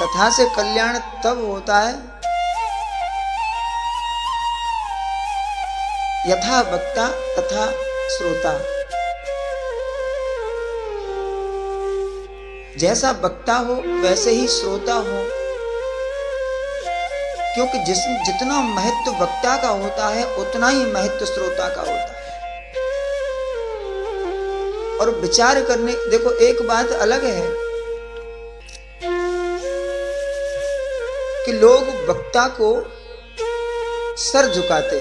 कथा से कल्याण तब होता है यथा वक्ता तथा श्रोता। जैसा वक्ता हो वैसे ही श्रोता हो, क्योंकि जितना महत्व वक्ता का होता है उतना ही महत्व श्रोता का होता है। और विचार करने, देखो एक बात अलग है कि लोग वक्ता को सर झुकाते,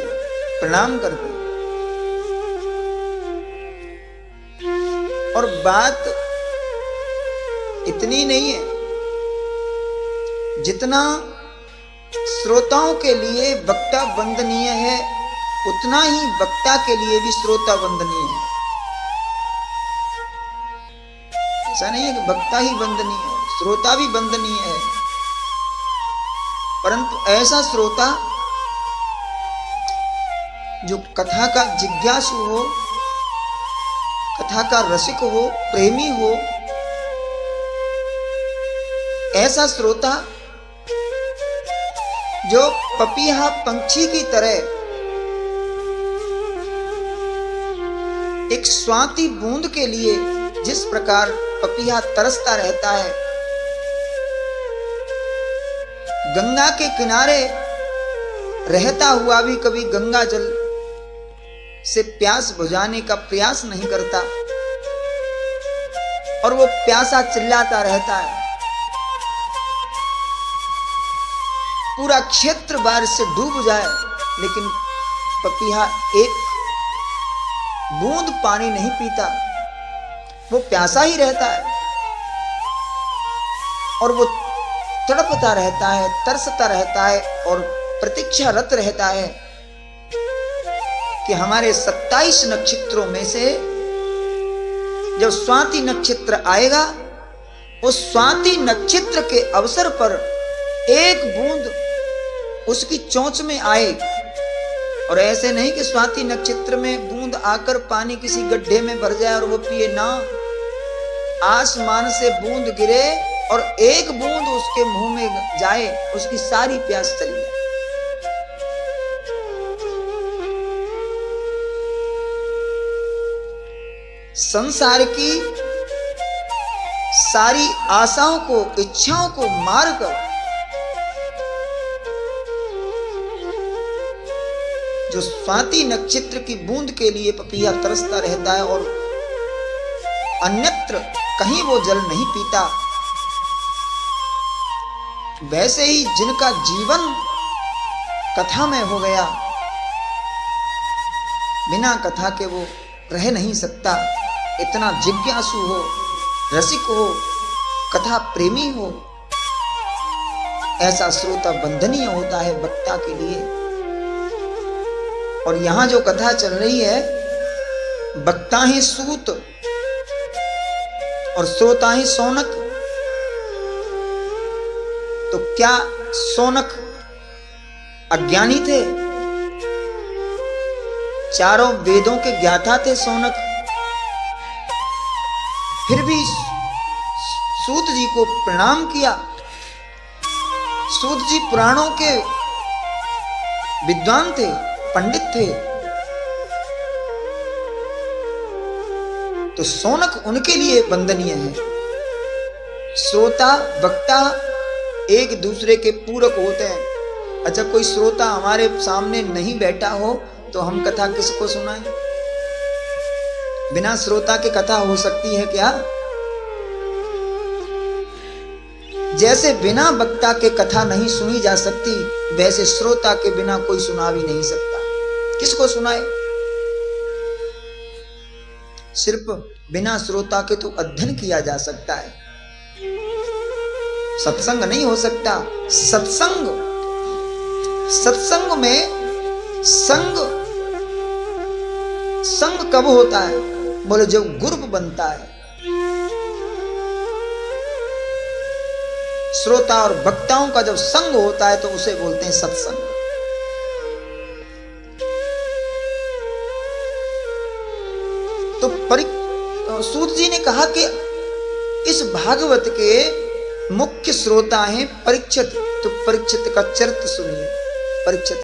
प्रणाम करते, और बात इतनी नहीं है जितना श्रोताओं के लिए वक्ता वंदनीय है, उतना ही वक्ता के लिए भी श्रोता वंदनीय है। ऐसा नहीं है कि वक्ता ही वंदनीय है, श्रोता भी वंदनीय है, परंतु ऐसा श्रोता जो कथा का जिज्ञासु हो, कथा का रसिक हो, प्रेमी हो, ऐसा श्रोता जो पपीहा पंछी की तरह एक स्वाति बूंद के लिए जिस प्रकार पपीहा तरसता रहता है, गंगा के किनारे रहता हुआ भी कभी गंगा जल से प्यास बुझाने का प्रयास नहीं करता, और वो प्यासा चिल्लाता रहता है, पूरा क्षेत्र बारिश से डूब जाए लेकिन पपीहा एक बूंद पानी नहीं पीता, वो प्यासा ही रहता है और वो तड़पता रहता है, तरसता रहता है और प्रतीक्षारत रहता है कि हमारे 27 नक्षत्रों में से जब स्वाति नक्षत्र आएगा, उस स्वाति नक्षत्र के अवसर पर एक बूंद उसकी चोंच में आए। और ऐसे नहीं कि स्वाति नक्षत्र में बूंद आकर पानी किसी गड्ढे में भर जाए और वो पिए ना, आसमान से बूंद गिरे और एक बूंद उसके मुंह में जाए, उसकी सारी प्यास चली जाए। संसार की सारी आशाओं को, इच्छाओं को मारकर जो स्वाति नक्षत्र की बूंद के लिए पपीहा तरसता रहता है और अन्यत्र कहीं वो जल नहीं पीता, वैसे ही जिनका जीवन कथा में हो गया, बिना कथा के वो रह नहीं सकता, इतना जिज्ञासु हो, रसिक हो, कथा प्रेमी हो, ऐसा श्रोता वंदनीय होता है वक्ता के लिए। और यहां जो कथा चल रही है, वक्ता ही सूत और श्रोता ही शौनक। तो क्या शौनक अज्ञानी थे? चारों वेदों के ज्ञाता थे शौनक, फिर भी सूत जी को प्रणाम किया। सूत जी पुराणों के विद्वान थे, पंडित थे, तो शौनक उनके लिए वंदनीय है। श्रोता वक्ता एक दूसरे के पूरक होते हैं। अच्छा, कोई श्रोता हमारे सामने नहीं बैठा हो तो हम कथा किसको सुनाएं? बिना श्रोता के कथा हो सकती है क्या? जैसे बिना वक्ता के कथा नहीं सुनी जा सकती, वैसे श्रोता के बिना कोई सुना भी नहीं सकता। किसको सुनाए? सिर्फ बिना श्रोता के तो अध्ययन किया जा सकता है, सत्संग नहीं हो सकता। सत्संग में संग कब होता है? बोले जब ग्रुप बनता है। श्रोता और वक्ताओं का जब संग होता है तो उसे बोलते हैं सत्संग। तो सूत जी ने कहा कि इस भागवत के मुख्य श्रोता हैं परीक्षित, तो परीक्षित का चरित्र सुनिए। परीक्षित